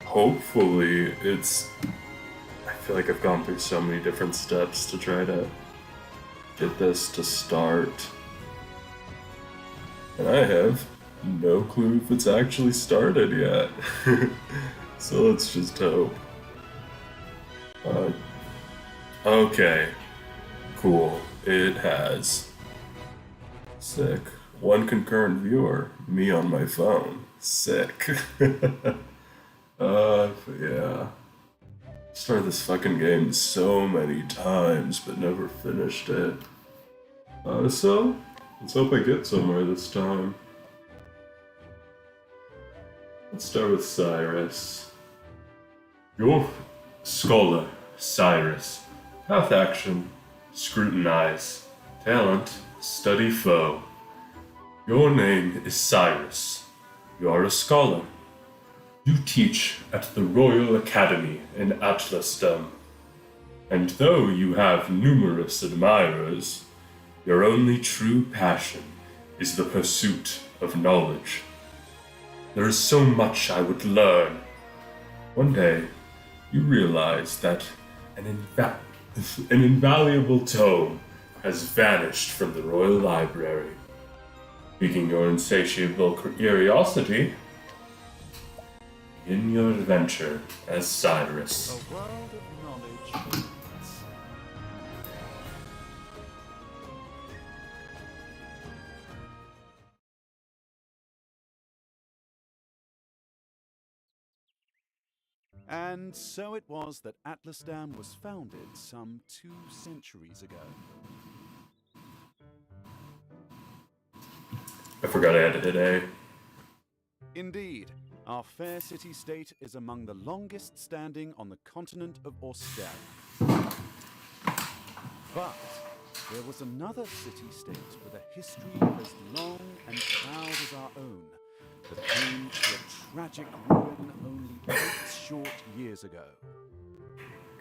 Hopefully, I feel like I've gone through so many different steps to try to get this to start. And I have no clue if it's actually started yet. So let's just hope. Uh, okay, cool. It has. Sick. One concurrent viewer. Me on my phone. Sick. Yeah. Started this fucking game so many times, but never finished it. So, let's hope I get somewhere this time. Let's start with Cyrus. Your scholar, Cyrus. Path action, scrutinize. Talent, study foe. Your name is Cyrus. You are a scholar. You teach at the Royal Academy in Atlasdom. And though you have numerous admirers, your only true passion is the pursuit of knowledge. There is so much I would learn. One day, you realize that an invaluable tome has vanished from the Royal Library. Piquing your insatiable curiosity, begin your adventure as Cyrus. A world of knowledge. And so it was that Atlasdam was founded some 2 centuries ago. I forgot I had to hit A. Indeed, our fair city-state is among the longest standing on the continent of Austera. But there was another city-state with a history as long and proud as our own, that came to a tragic ruin only 8 short years ago.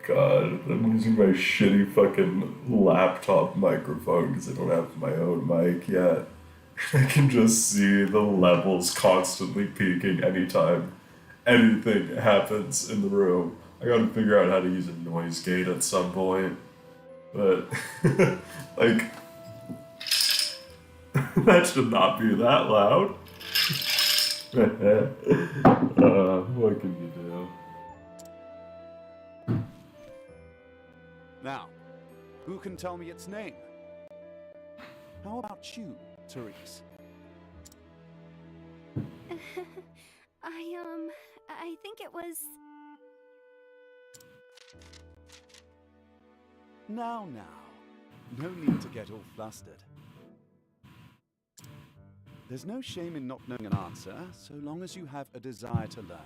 God, I'm using my shitty fucking laptop microphone because I don't have my own mic yet. I can just see the levels constantly peaking anytime anything happens in the room. I gotta figure out how to use a noise gate at some point. But, like, that should not be that loud. What can you do? Now, who can tell me its name? How about you, Therese? I think it was... Now. No need to get all flustered. There's no shame in not knowing an answer, so long as you have a desire to learn.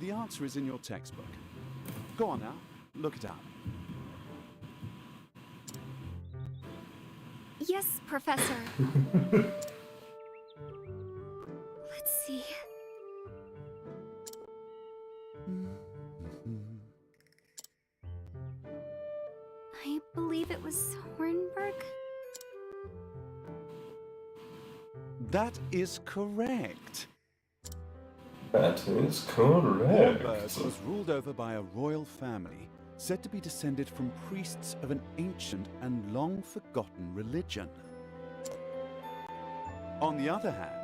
The answer is in your textbook. Go on now, look it up. Yes, Professor. Let's see. I believe it was Hornburg. That is correct. That is correct. Hornburg was ruled over by a royal family, said to be descended from priests of an ancient and long-forgotten religion. On the other hand,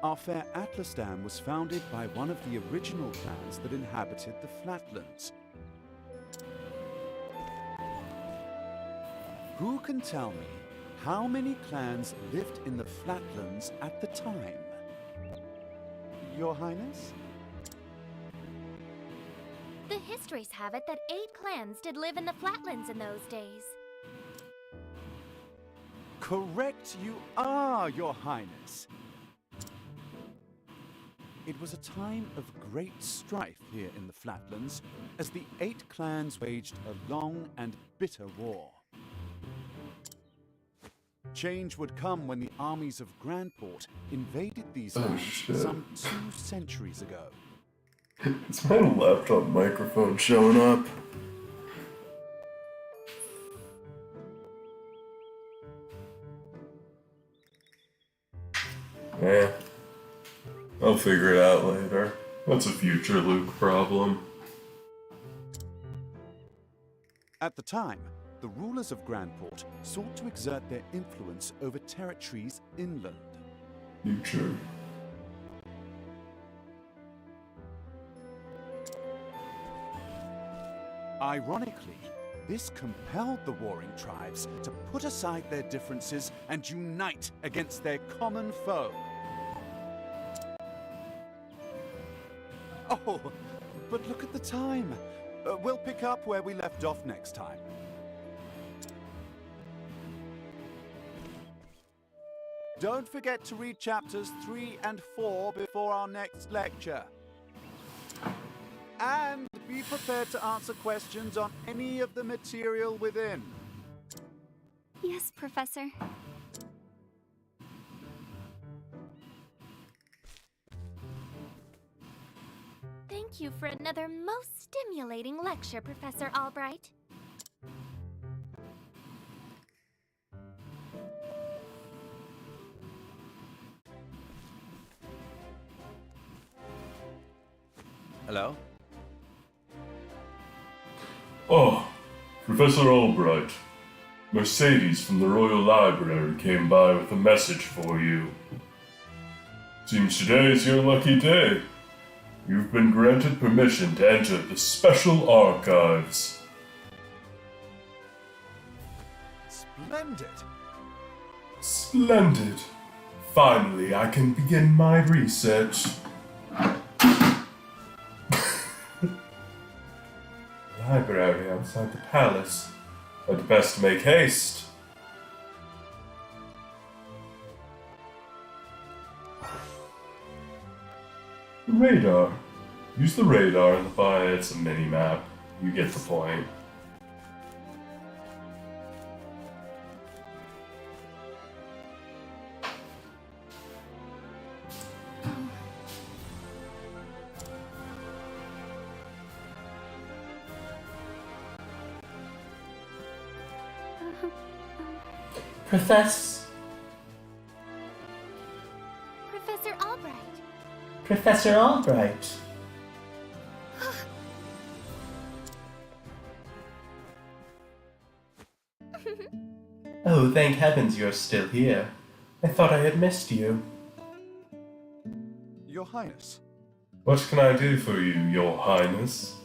our fair Atlasdam was founded by one of the original clans that inhabited the flatlands. Who can tell me how many clans lived in the flatlands at the time? Your Highness? The histories have it that 8 clans did live in the flatlands in those days. Correct you are, Your Highness. It was a time of great strife here in the flatlands, as the 8 clans waged a long and bitter war. Change would come when the armies of Grandport invaded these lands some 2 centuries ago. Is my laptop microphone showing up? Yeah. I'll figure it out later. That's a future Luke problem. At the time, the rulers of Grandport sought to exert their influence over territories inland. Future. Ironically, this compelled the warring tribes to put aside their differences and unite against their common foe. Oh, but look at the time. We'll pick up where we left off next time. Don't forget to read chapters 3 and 4 before our next lecture. And be prepared to answer questions on any of the material within. Yes, Professor. Thank you for another most stimulating lecture, Professor Albright. Hello? Oh, Professor Albright. Mercedes from the Royal Library came by with a message for you. Seems today is your lucky day. You've been granted permission to enter the Special Archives. Splendid! Splendid. Finally, I can begin my research. Library outside the palace. I'd best make haste. Radar. Use the radar in the fire. It's a mini-map. You get the point. Professor Albright. Professor Albright. Oh, thank heavens you're still here. I thought I had missed you. Your Highness. What can I do for you, Your Highness?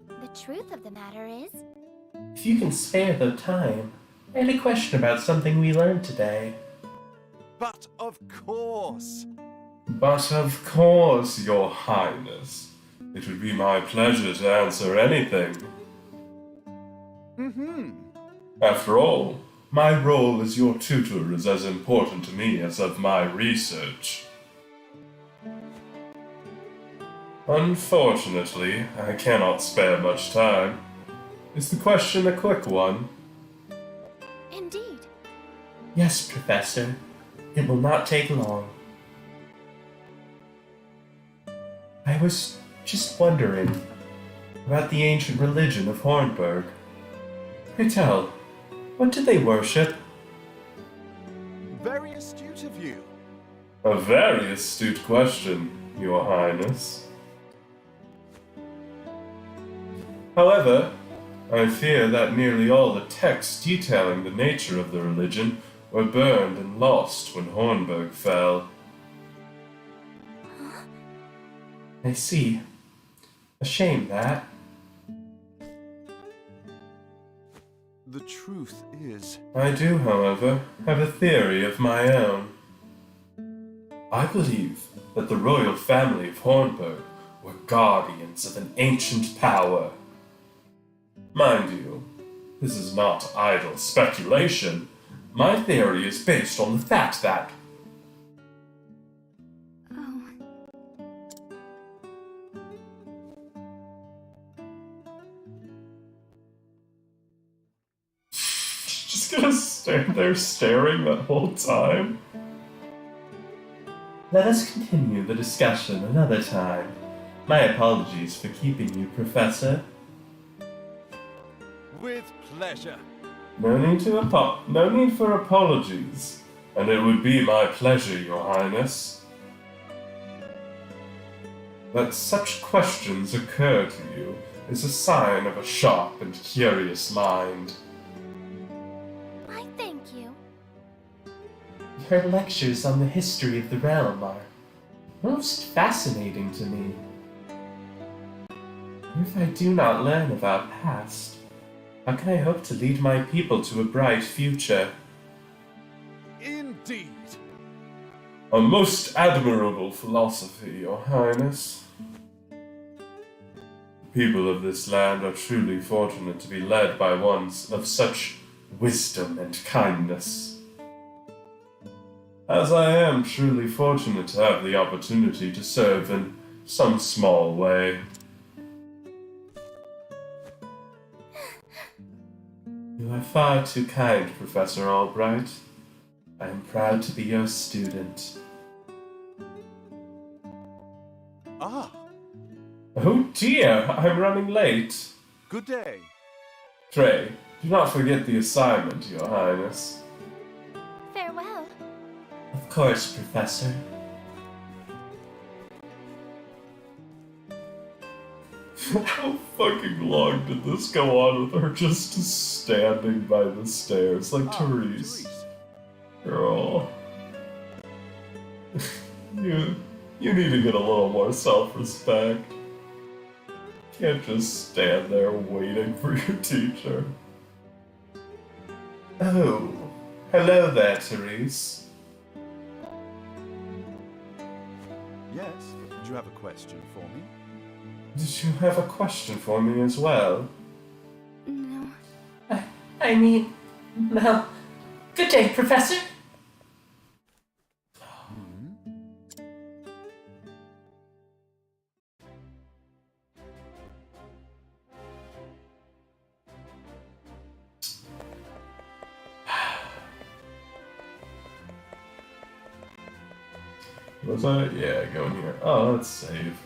The truth of the matter is, If you can spare the time, I had a question about something we learned today. But of course! But of course, Your Highness. It would be my pleasure to answer anything. After all, my role as your tutor is as important to me as of my research. Unfortunately, I cannot spare much time. Is the question a quick one? indeed. Yes, Professor. It will not take long. I was just wondering about the ancient religion of Hornburg. Pray tell, what do they worship? Very astute of you. A very astute question, Your Highness. However, I fear that nearly all the texts detailing the nature of the religion were burned and lost when Hornburg fell. I see. A shame that. The truth is, I do, however, have a theory of my own. I believe that the royal family of Hornburg were guardians of an ancient power. Mind you, this is not idle speculation. My theory is based on the fact that Oh, just gonna stand there staring that whole time. Let us continue the discussion another time. My apologies for keeping you, Professor. with pleasure. No need for apologies, and it would be my pleasure, Your Highness. That such questions occur to you is a sign of a sharp and curious mind. I thank you. Your lectures on the history of the realm are most fascinating to me. If I do not learn of our past, how can I hope to lead my people to a bright future? Indeed. A most admirable philosophy, Your Highness. The people of this land are truly fortunate to be led by ones of such wisdom and kindness. As I am truly fortunate to have the opportunity to serve in some small way. You are far too kind, Professor Albright. I am proud to be your student. Ah, Oh dear, I'm running late. good day. Trey, do not forget the assignment, Your Highness. Farewell. Of course, Professor. How fucking long did this go on with her just standing by the stairs like Therese? Girl. You need to get a little more self-respect. Can't just stand there waiting for your teacher. Oh, hello there, Therese. Yes, do you have a question for me? Did you have a question for me as well? No. I mean, well, good day, Professor. Was I? Yeah, go in here. Oh, let's save.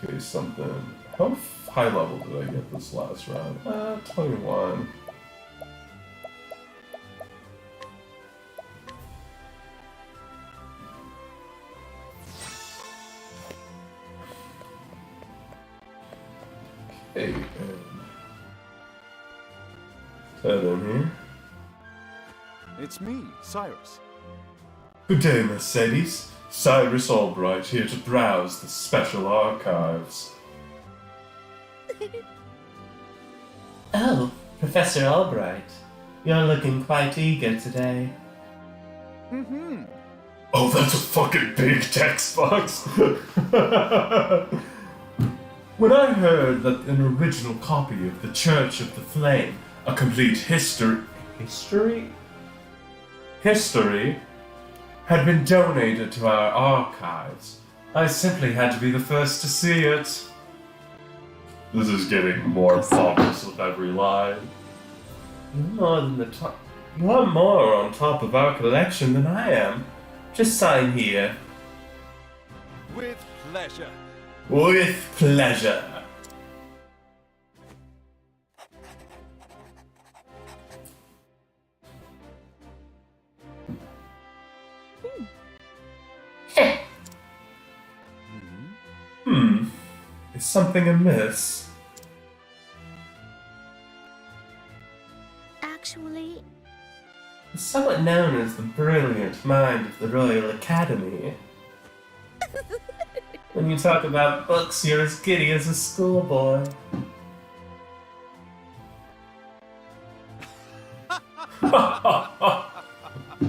Okay, something. How high level did I get this last round? 21. Hey, head in here. It's me, Cyrus. Good day, Mercedes. Cyrus Albright here to browse the special archives. Oh, Professor Albright. You're looking quite eager today. Mm-hmm. Oh, that's a fucking big text box. When I heard that an original copy of the Church of the Flame, a complete history had been donated to our archives, I simply had to be the first to see it. This is getting more pompous with every line. You're more on top of our collection than I am. Just sign here. With pleasure. With pleasure. Is something amiss? Actually, It's somewhat known as the brilliant mind of the Royal Academy. When you talk about books, you're as giddy as a schoolboy.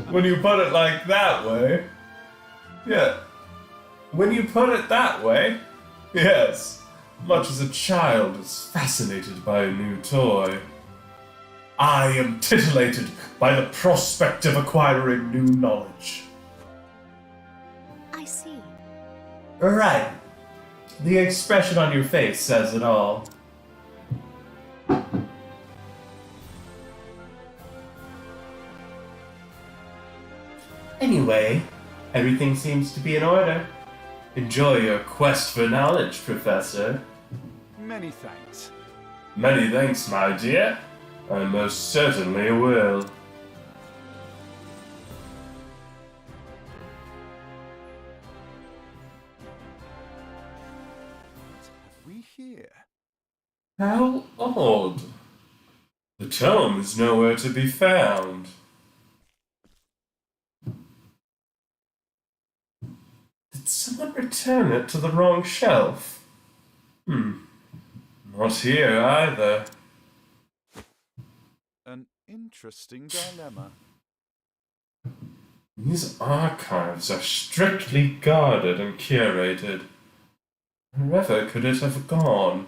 When you put it like that way. Yeah. When you put it that way. Yes. Much as a child is fascinated by a new toy, I am titillated by the prospect of acquiring new knowledge. I see. Right. The expression on your face says it all. Anyway, everything seems to be in order. Enjoy your quest for knowledge, Professor. Many thanks. Many thanks, my dear. I most certainly will. be here. How odd. The tome is nowhere to be found. Did someone return it to the wrong shelf? Not here either. An interesting dilemma. These archives are strictly guarded and curated. Wherever could it have gone?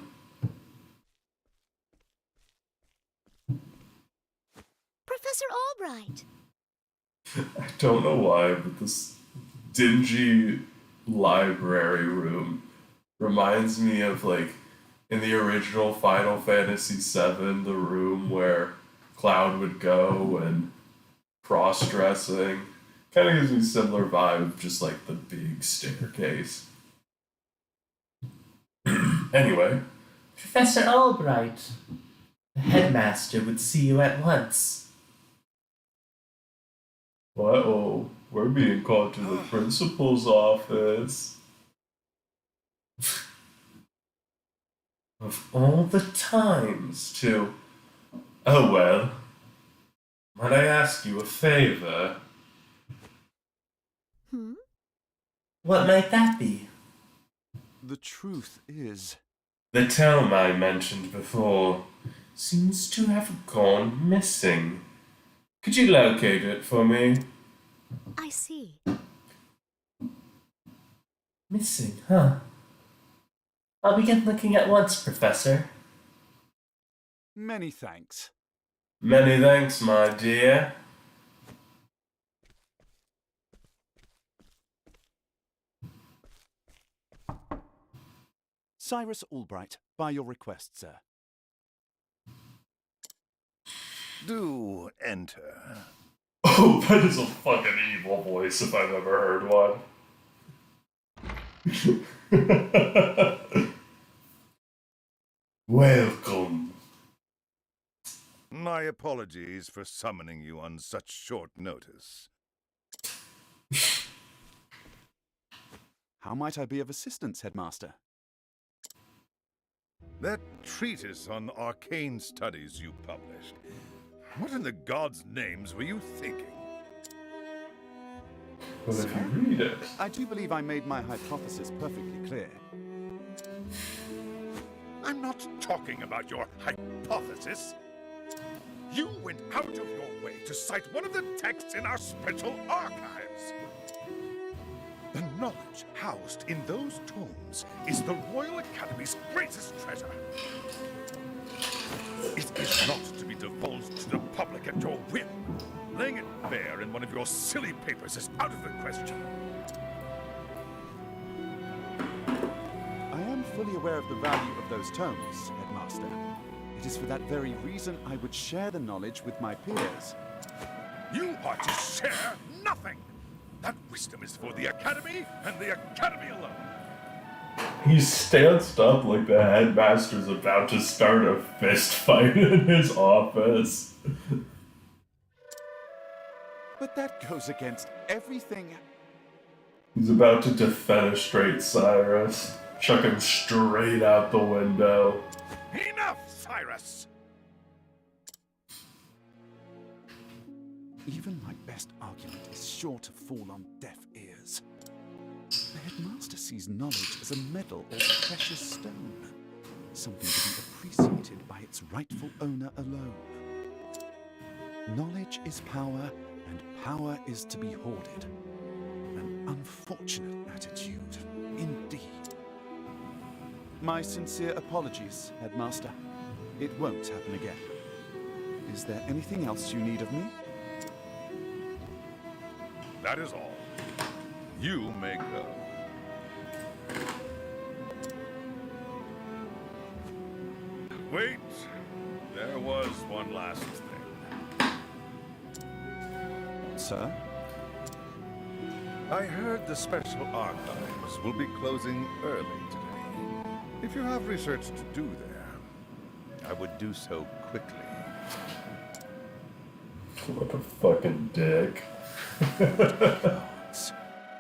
Professor Albright! I don't know why, but this dingy library room reminds me of, like, in the original Final Fantasy VII, the room where Cloud would go and cross-dressing. Kind of gives me a similar vibe of just, like, the big staircase. Anyway. Professor Albright, the headmaster would see you at once. Uh-oh, we're being called to the principal's office. Of all the times to... Oh well. Might I ask you a favor? What might that be? The truth is, The tome I mentioned before seems to have gone missing. Could you locate it for me? I see. Missing, huh? I'll begin looking at once, Professor. many thanks. Many thanks, my dear. Cyrus Albright, by your request, sir. Do enter. Oh, that is a fucking evil voice if I've ever heard one. Welcome. My apologies for summoning you on such short notice. How might I be of assistance, Headmaster? That treatise on arcane studies you published. What in the gods' names were you thinking? Well, if you read it. I do believe I made my hypothesis perfectly clear. I'm not talking about your hypothesis. You went out of your way to cite one of the texts in our special archives. The knowledge housed in those tomes is the Royal Academy's greatest treasure. It is not to be divulged to the public at your whim. Laying it bare in one of your silly papers is out of the question. I am fully aware of the value of those tomes, Headmaster. It is for that very reason I would share the knowledge with my peers. You are to share nothing. That wisdom is for the Academy and the Academy alone. He stands up like the headmaster's about to start a fist fight in his office. But that goes against everything. He's about to defenestrate Cyrus, chuck him straight out the window. Enough, Cyrus! Even my best argument is sure to fall on deaf ears. The Headmaster sees knowledge as a medal or precious stone, something to be appreciated by its rightful owner alone. Knowledge is power, and power is to be hoarded. An unfortunate attitude, indeed. My sincere apologies, Headmaster. It won't happen again. Is there anything else you need of me? That is all. You may go. Wait, there was one last thing. Sir? I heard the special archives will be closing early today. If you have research to do there, I would do so quickly. What a fucking dick.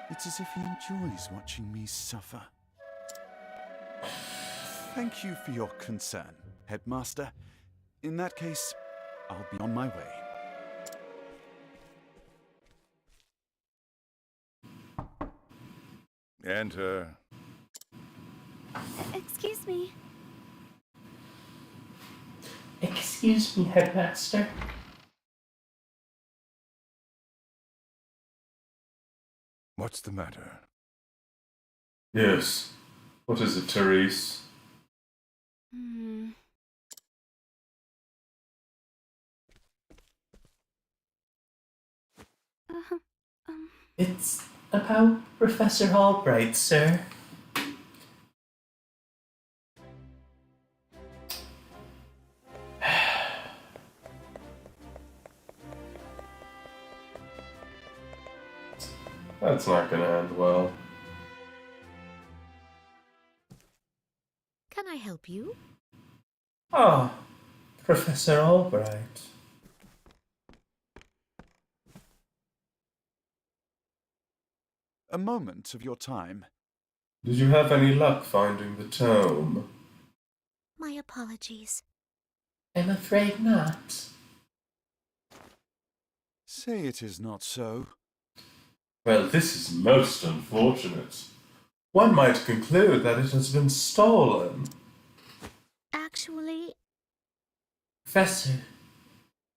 It's as if he enjoys watching me suffer. Thank you for your concern, Headmaster. In that case, I'll be on my way. Enter. Excuse me. Excuse me, Headmaster. What's the matter? Yes. What is it, Therese? Hmm. Uh, It's about Professor Albright, sir. That's not gonna end well. Can I help you? Ah, Professor Albright. A moment of your time. Did you have any luck finding the tome? My apologies. I'm afraid not. Say it is not so. Well, this is most unfortunate. One might conclude that it has been stolen. Actually, Professor,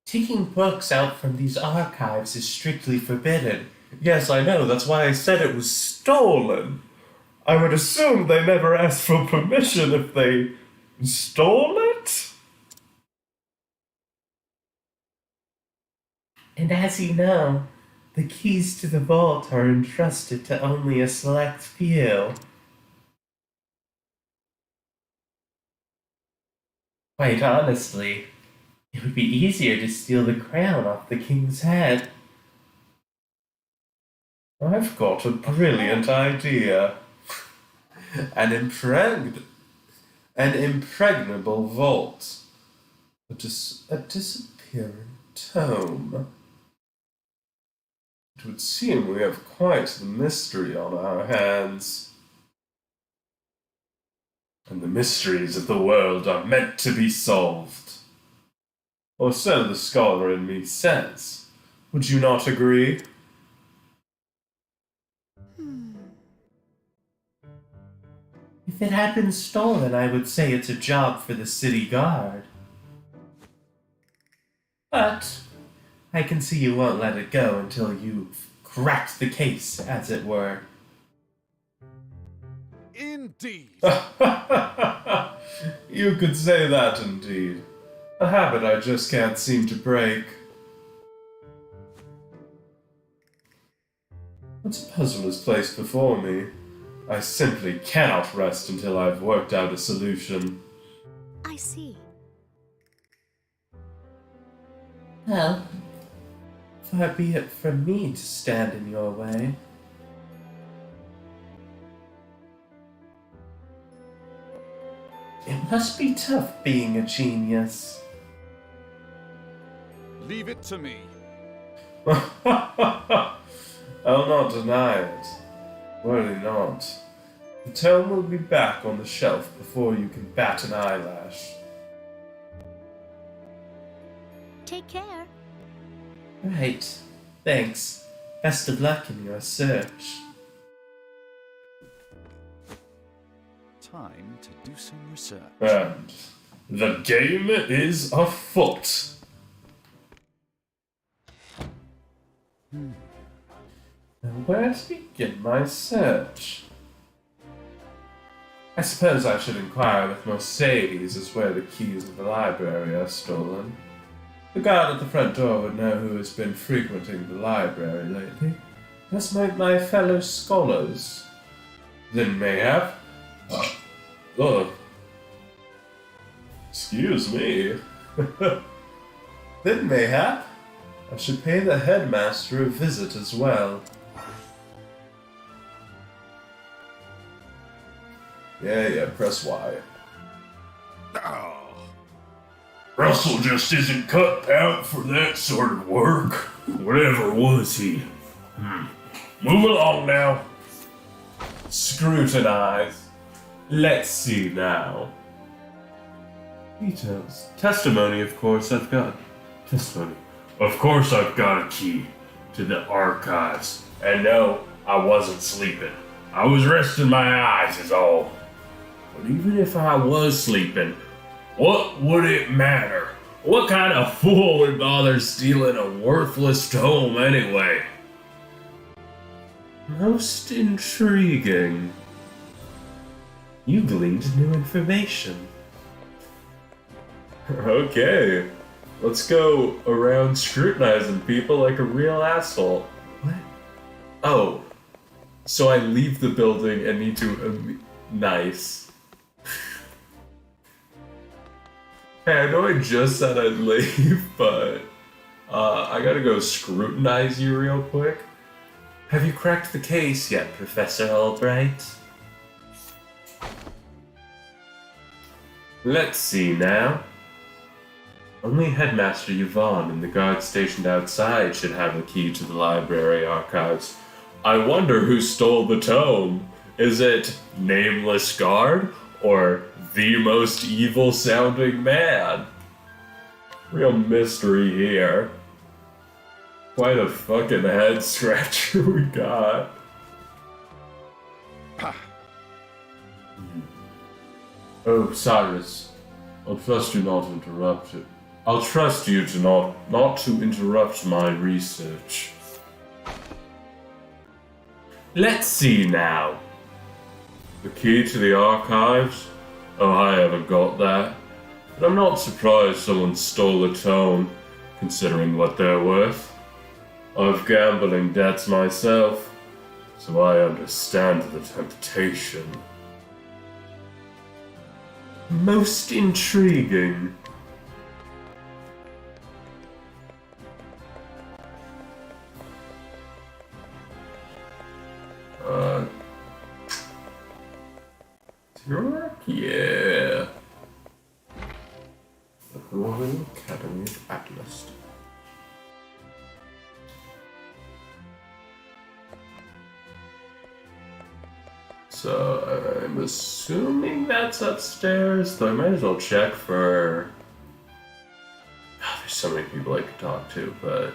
taking books out from these archives is strictly forbidden. Yes, I know, that's why I said it was stolen. I would assume they never asked for permission if they stole it? And as you know, the keys to the vault are entrusted to only a select few. Quite honestly, it would be easier to steal the crown off the king's head. I've got a brilliant idea. An impregnable vault. A disappearing tome. It would seem we have quite the mystery on our hands. And the mysteries of the world are meant to be solved. Or so the scholar in me says. Would you not agree? If it had been stolen, I would say it's a job for the city guard. But I can see you won't let it go until you've cracked the case, as it were. Indeed. You could say that indeed. A habit I just can't seem to break. Once a puzzle is placed before me, I simply cannot rest until I've worked out a solution. I see. Well, far be it from me to stand in your way. It must be tough being a genius. Leave it to me. I'll not deny it. Really not. The tome will be back on the shelf before you can bat an eyelash. Take care. Right. Thanks. Best of luck in your search. Time to do some research. And the game is afoot. Now, where to begin my search? I suppose I should inquire with Mercedes as where the keys of the library are stolen. The guard at the front door would know who has been frequenting the library lately. As might my fellow scholars. Then mayhap... Excuse me. Then mayhap I should pay the headmaster a visit as well. Yeah, press Y. Oh, Russell just isn't cut out for that sort of work. Whatever was he? Move along now. Scrutinize. Let's see now. Details. Testimony, of course, I've got. Testimony. Of course, I've got a key to the archives. And no, I wasn't sleeping. I was resting my eyes, is all. But even if I was sleeping, what would it matter? What kind of fool would bother stealing a worthless tome anyway? Most intriguing. You gleaned new information. Okay, let's go around scrutinizing people like a real asshole. What? Oh, so I leave the building and need to... nice. Hey, I know I just said I'd leave, but I gotta go scrutinize you real quick. Have you cracked the case yet, Professor Albright? Let's see now. Only Headmaster Yvonne and the guard stationed outside should have the key to the library archives. I wonder who stole the tome. Is it Nameless Guard or the most evil-sounding man? Real mystery here. Quite a fucking head scratcher we got. Oh, Cyrus, I'll trust you not to interrupt it. I'll trust you to not to interrupt my research. Let's see now. The key to the archives? Oh, I haven't got that. But I'm not surprised someone stole a tome, considering what they're worth. I've gambling debts myself, so I understand the temptation. Most intriguing. York? Yeah. The Royal Academy of Atlas. So, I'm assuming that's upstairs, though I might as well check for... Oh, there's so many people I could talk to, but...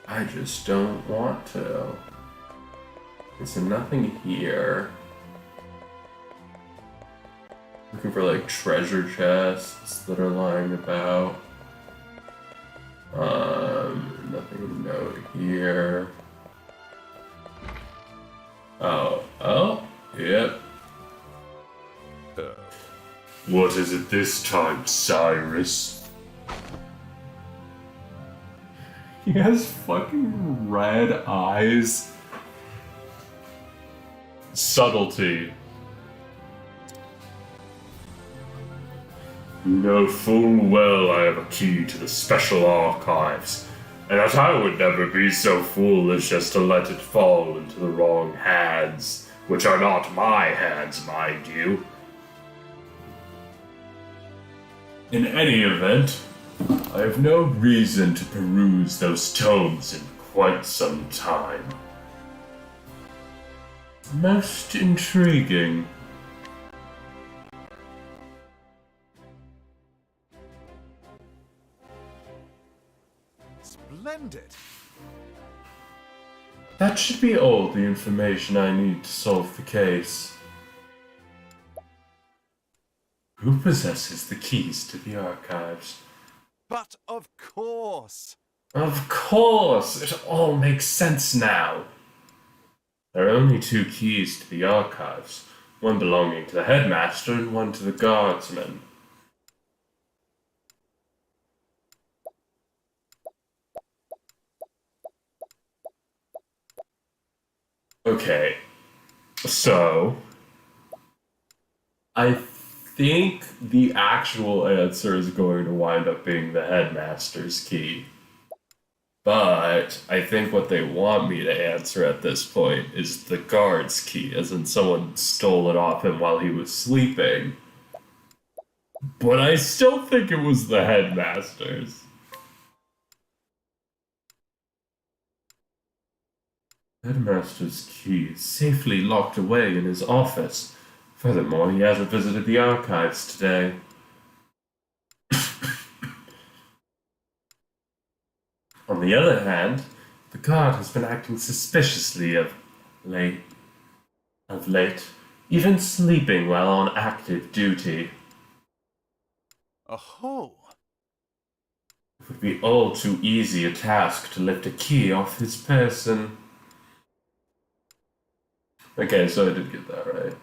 I just don't want to. Is there nothing here? Looking for, like, treasure chests that are lying about. Nothing to note here. Oh, yep. What is it this time, Cyrus? He has fucking red eyes. Subtlety. You know full well I have a key to the special archives, and that I would never be so foolish as to let it fall into the wrong hands, which are not my hands, mind you. In any event, I have no reason to peruse those tomes in quite some time. Most intriguing. Splendid. That should be all the information I need to solve the case. Who possesses the keys to the archives? But of course. Of course! It all makes sense now. There are only two keys to the archives, one belonging to the headmaster and one to the guardsman. Okay, so I think the actual answer is going to wind up being the headmaster's key. But I think what they want me to answer at this point is the guard's key, as in someone stole it off him while he was sleeping. But I still think it was the headmaster's. Headmaster's key is safely locked away in his office. Furthermore, he hasn't visited the archives today. On the other hand, the guard has been acting suspiciously late, of late, even sleeping while on active duty. Oh, It would be all too easy a task to lift a key off his person. Okay, so I did get that right.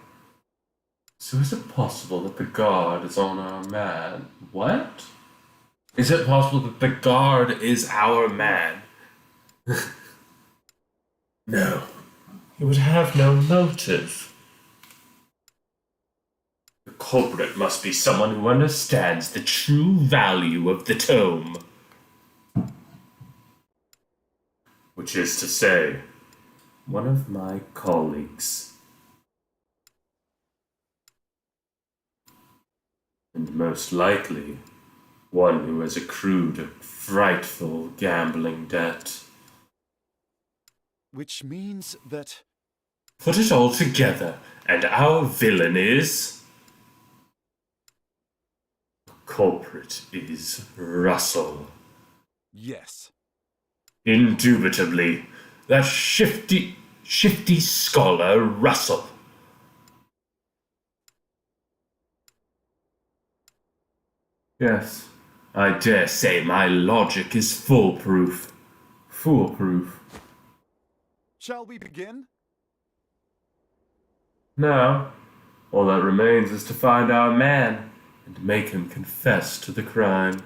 So is it possible that the guard is on our man? What? Is it possible that the guard is our man? No. He would have no motive. The culprit must be someone who understands the true value of the tome. Which is to say, one of my colleagues. And most likely, one who has accrued a frightful gambling debt. which means that... Put it all together, and our villain is... The culprit is Russell. Yes. Indubitably, that shifty scholar Russell. Yes, I dare say my logic is foolproof. Foolproof. Shall we begin? Now, all that remains is to find our man and make him confess to the crime.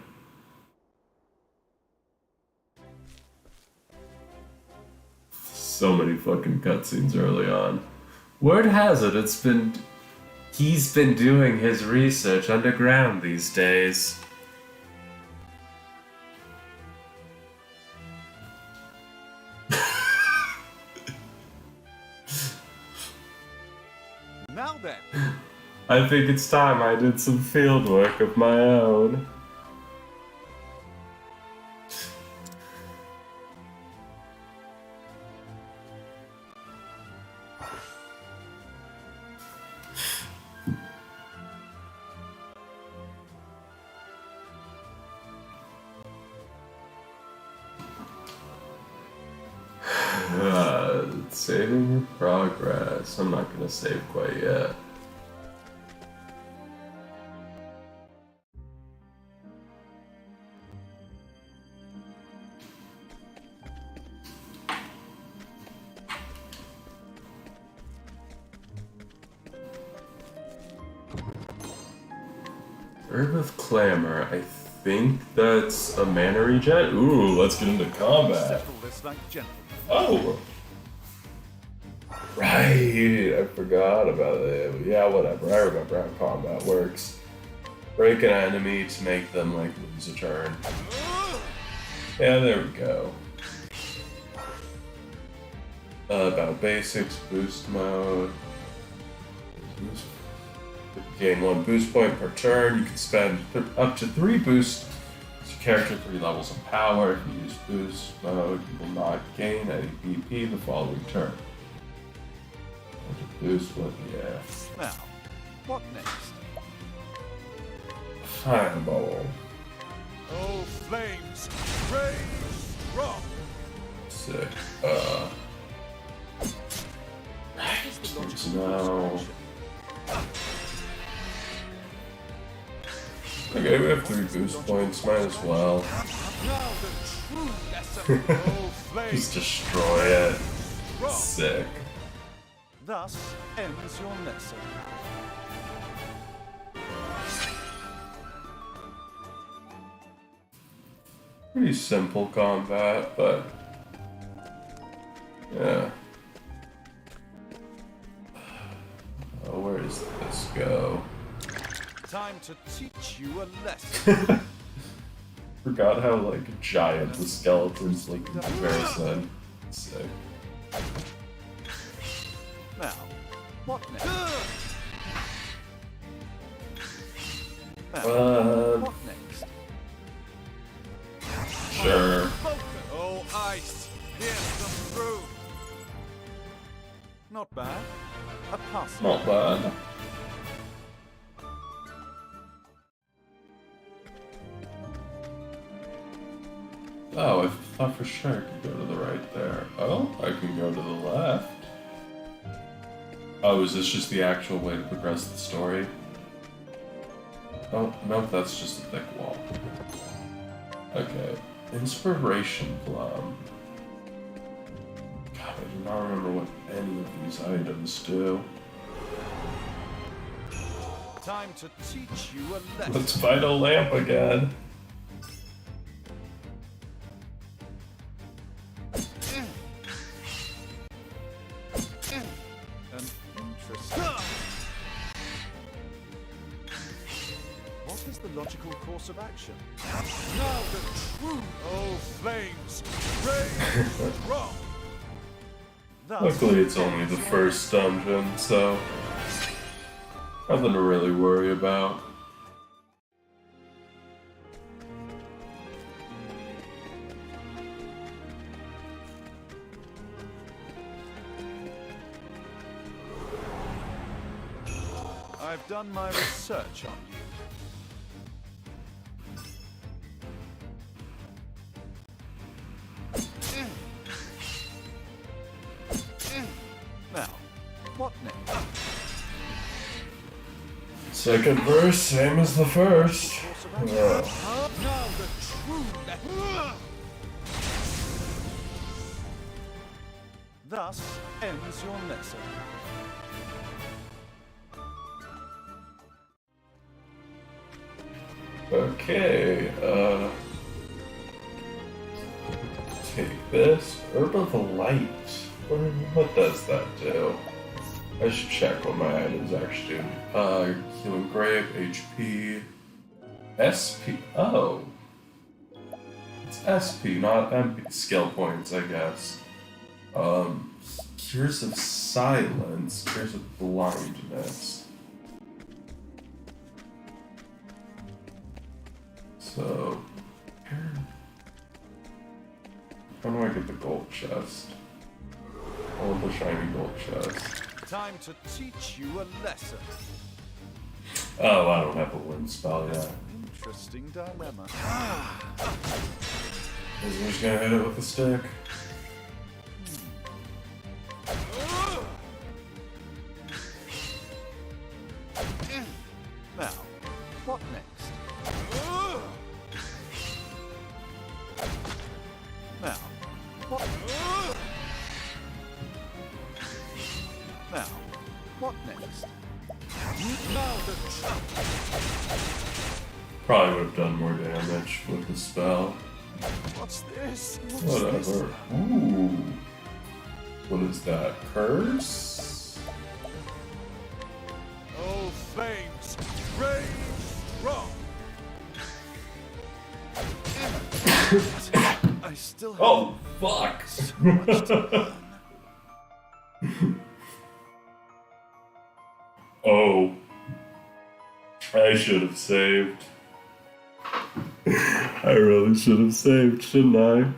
So many fucking cutscenes early on. Word has it, he's been doing his research underground these days. Now then, I think it's time I did some field work of my own. Saving your progress. I'm not gonna save quite yet. Herb of Clamor. I think that's a mana regen. Ooh, let's get into combat. settle this like gentlemen. Oh! Right, I forgot about it. Yeah, whatever. I remember how combat works. Break an enemy to make them, like, lose a turn. Yeah, there we go. About basics, boost mode. Gain 1 boost point per turn. You can spend up to 3 boosts to character 3 levels of power. If you use boost mode, you will not gain any BP the following turn. Boost one, yeah. Now, what next? Fireball. Oh, flames, rage strong. Sick. Is the logical No. course of Okay, we have 3 boost points, might as well. action? Now the true lesson. Oh, flames Just destroy it. strong. Sick. Thus ends your lesson. Pretty simple combat, but yeah. Oh, where does this go? Time to teach you a lesson. Forgot how like giant the skeletons like in comparison. Sick. Now, what next? Now, what next? Sure. Oh, ice, pierce them through. Not bad. a passing. Not bad. Oh, I thought for sure I could go to the right there. Oh, I can go to the left. Oh, is this just the actual way to progress the story? Oh, nope, that's just a thick wall. Okay. Inspiration plum. God, I do not remember what any of these items do. Time to teach you a lesson. Let's find a lamp again. An interesting. What is the logical course of action? Now the true flames rage strong. Thus, Luckily, it's only the first dungeon, so nothing to really worry about. I've done my research on you. Now, what next? Second verse, same as the first. Now the true lesson. Thus ends your lesson. Okay, take this. Herb of the Light. What does that do? I should check what my items actually do. Healing Grape, HP, SP. Oh. It's SP, not MP. Skill points, I guess. Cures of Silence, Cures of Blindness. So, how do I get the gold chest? I want the shiny gold chest. Time to teach you a lesson. Oh, I don't have a wind spell yet. Interesting dilemma. Is he just gonna hit it with the stick? Now, what next? Now, what? Now, what next? Now the Probably would have done more damage with the spell. what's this? Whatever. Ooh. What is that? Curse? Oh, flames, rage strong. I still have Oh, fuck! so much to learn. Oh. I should have saved. I really should have saved, shouldn't I?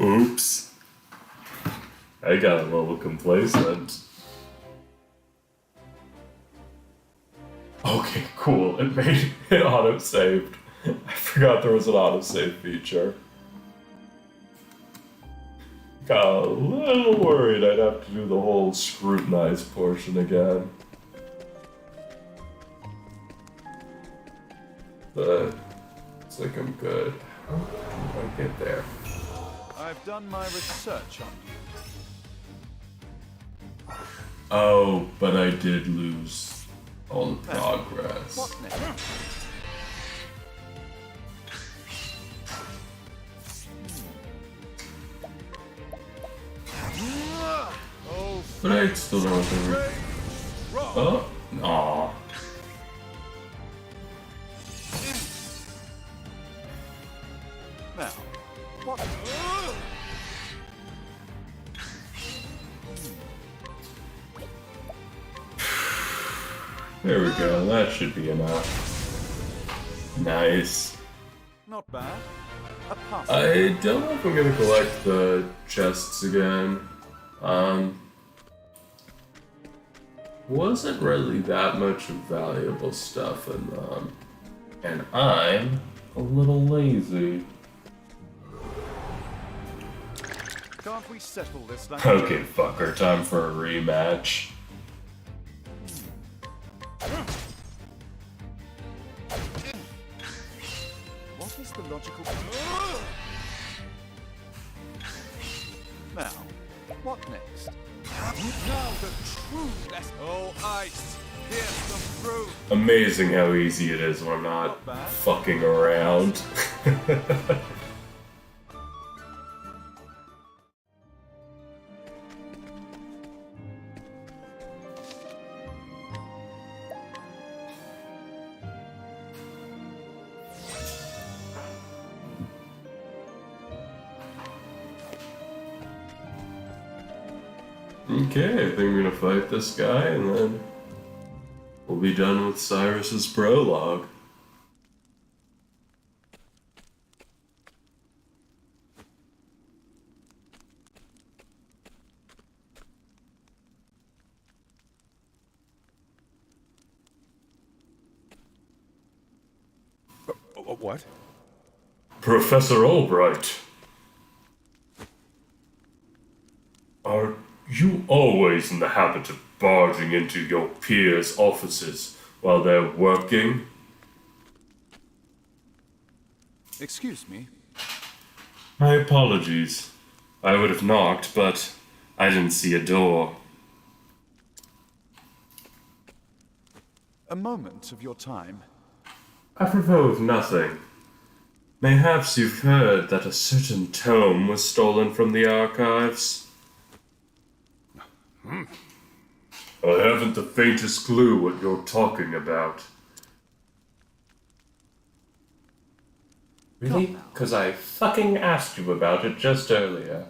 Oops. I got a little complacent. Okay, cool. It made it auto-saved. I forgot there was an auto-save feature. Got a little worried I'd have to do the whole scrutinize portion again. But it's like I'm good. I'll get there. I've done my research on you. Oh, but I did lose all the progress. What next? Oh, But I still don't think. rage strong. Oh, aw. Now, what? There we go. That should be enough. Nice. Not bad. A castle. I don't know if I'm gonna collect the chests again. Wasn't really that much valuable stuff in them. And I'm a little lazy. Can't we settle this like Okay, fucker, time for a rematch. What is the logical... Now, what next? Now the true lesson. Oh, ice! Here's the proof! Amazing how easy it is when I'm not fucking around. Okay, I think I'm gonna fight this guy and then we'll be done with Cyrus's prologue. What? Professor Albright, are you always in the habit of barging into your peers' offices while they're working? Excuse me. My apologies. I would have knocked, but I didn't see a door. A moment of your time. I propose nothing. Mayhaps you've heard that a certain tome was stolen from the archives? I haven't the faintest clue what you're talking about. Really? Because I fucking asked you about it just earlier.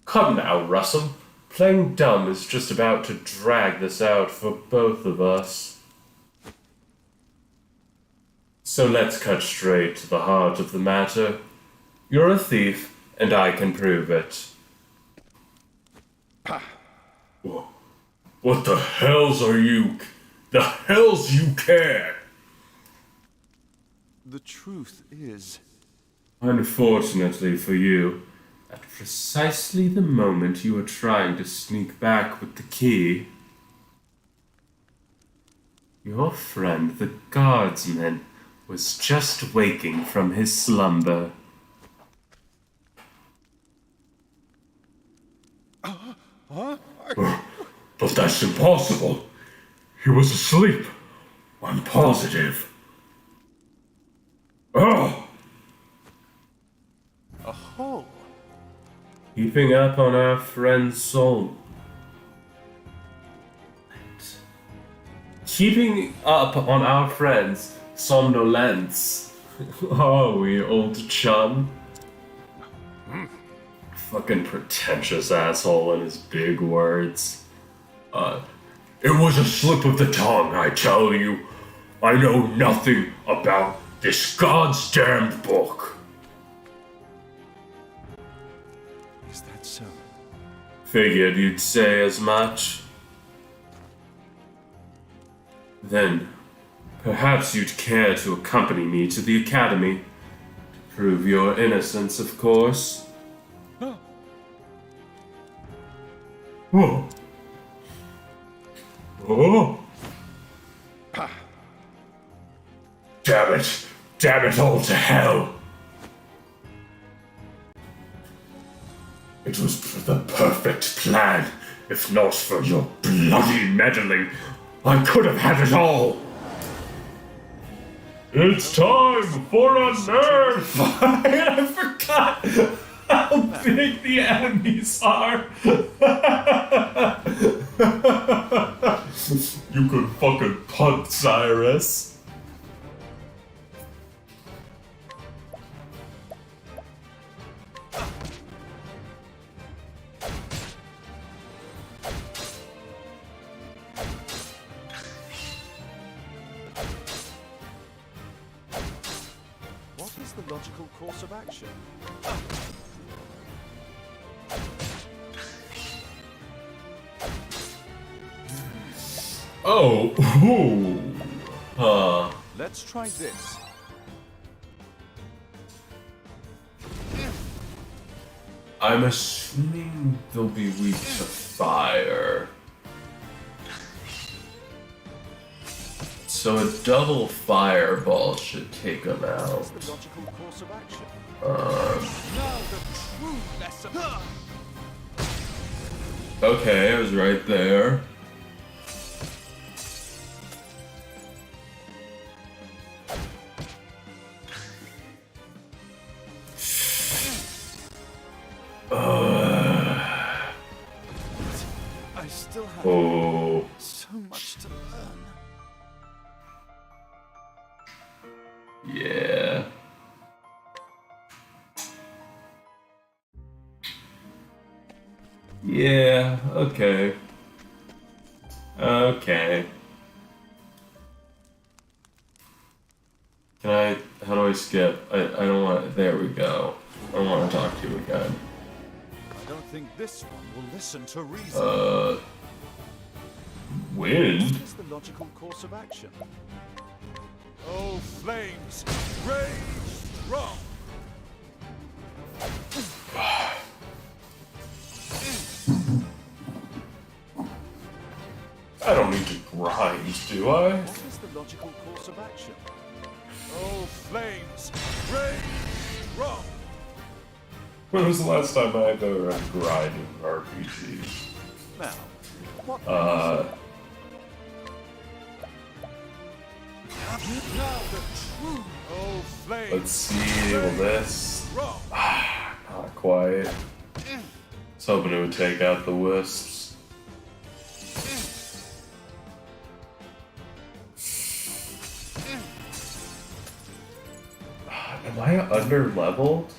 Come now, Russell. Playing dumb is just about to drag this out for both of us. So let's cut straight to the heart of the matter. You're a thief, and I can prove it. What the hells are you? The hells you care? The truth is... Unfortunately for you, at precisely the moment you were trying to sneak back with the key, your friend the guardsman was just waking from his slumber. But that's impossible. He was asleep. I'm positive. Oh! a hole. Keeping up on our friend's soul. Keeping up on our friend's somnolence. Are we, old chum? Fucking pretentious asshole and his big words. It was a slip of the tongue, I tell you. I know nothing about this God's damned book. Is that so? Figured you'd say as much. Then, perhaps you'd care to accompany me to the academy. To prove your innocence, of course. Whoa. Oh! Damn it! Damn it all to hell! It was the perfect plan. If not for your bloody meddling, I could have had it all! It's time for a nerf! I forgot how big the enemies are! You could fucking punt, Cyrus. What is the logical course of action? Oh, ooh. Let's try this. I'm assuming they'll be weak to fire. So a double fireball should take them out. The logical course of action. Now the true lesson. Okay, I was right there. I still have Oh. so much to learn. Yeah. Yeah, okay. Okay. How do I skip? I don't want, there we go. I don't want to talk to you again. I don't think this one will listen to reason. Wind? What is the logical course of action? Oh, flames, rage strong. I don't need to grind, do I? What is the logical course of action? Oh, flames, rage strong. When was the last time I ever read grinding RPG? Now, what? Now the true. Oh, flames. Let's see, will this? Strong. Not quite. Was hoping it would take out the wisps. Am I under-leveled?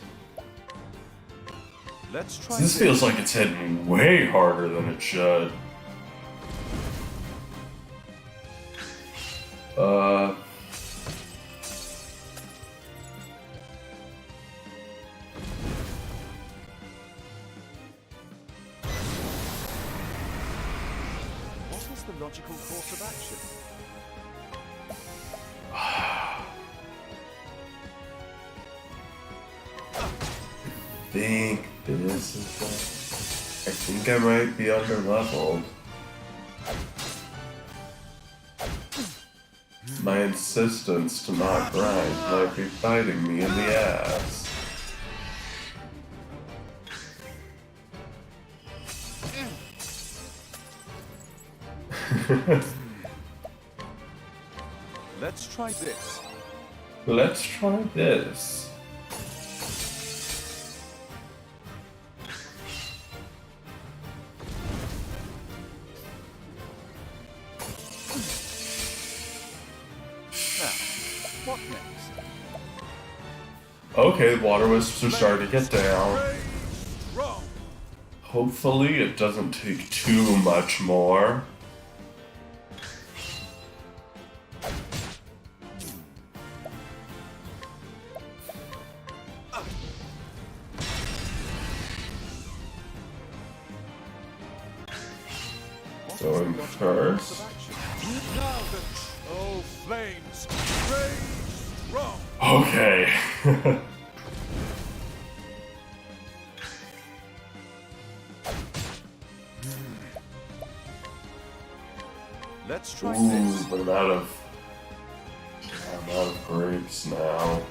Let's try This feels like it's hitting way harder than it should. What is the logical course of action? I think this is the... I think I might be under-leveled. My insistence to not grind might be biting me in the ass. Let's try this. Let's try this. Now, what next? Okay, water wisps are starting to get down. Rage strong. Hopefully it doesn't take too much more. Going first. Now the oh flames, rage strong. Okay. Let's try Ooh, this. but I'm out of grapes now.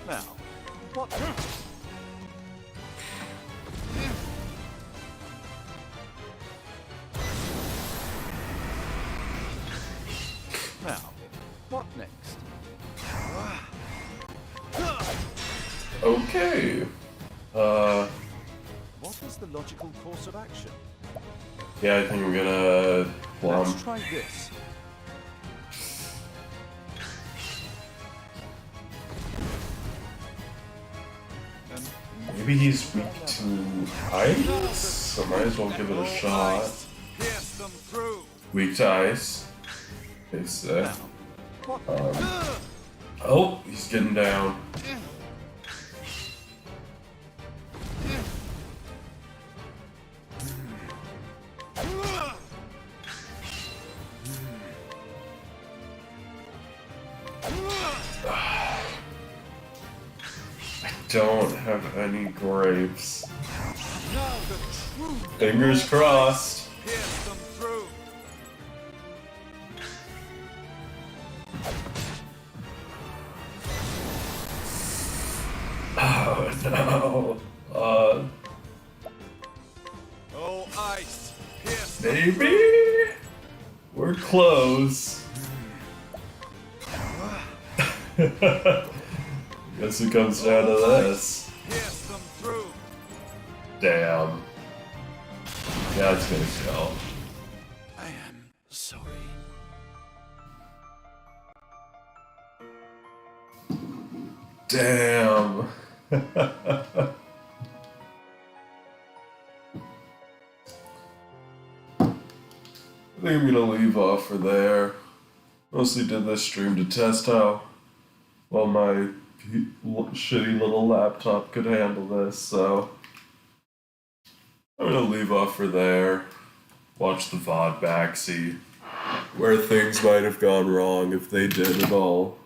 Now, what? Now, what next? Okay. What is the logical course of action? Yeah, I think I'm gonna plumb. Let's try this. Maybe he's weak to ice? So might as well give it a shot. Pierce them through. Weak to ice. Okay, sick. Now, what? Oh, he's getting down. I don't have any grapes. Now the truth Fingers crossed. pierce them through. Oh no. Oh, ice, pierce them Maybe? We're close. Guess it comes down to this. pierce them through. Damn. That's gonna kill. I am sorry. Damn. I think I'm gonna leave off for there. Mostly did this stream to test how well my shitty little laptop could handle this, so I'm gonna leave off for there. Watch the VOD back, see where things might have gone wrong if they did at all.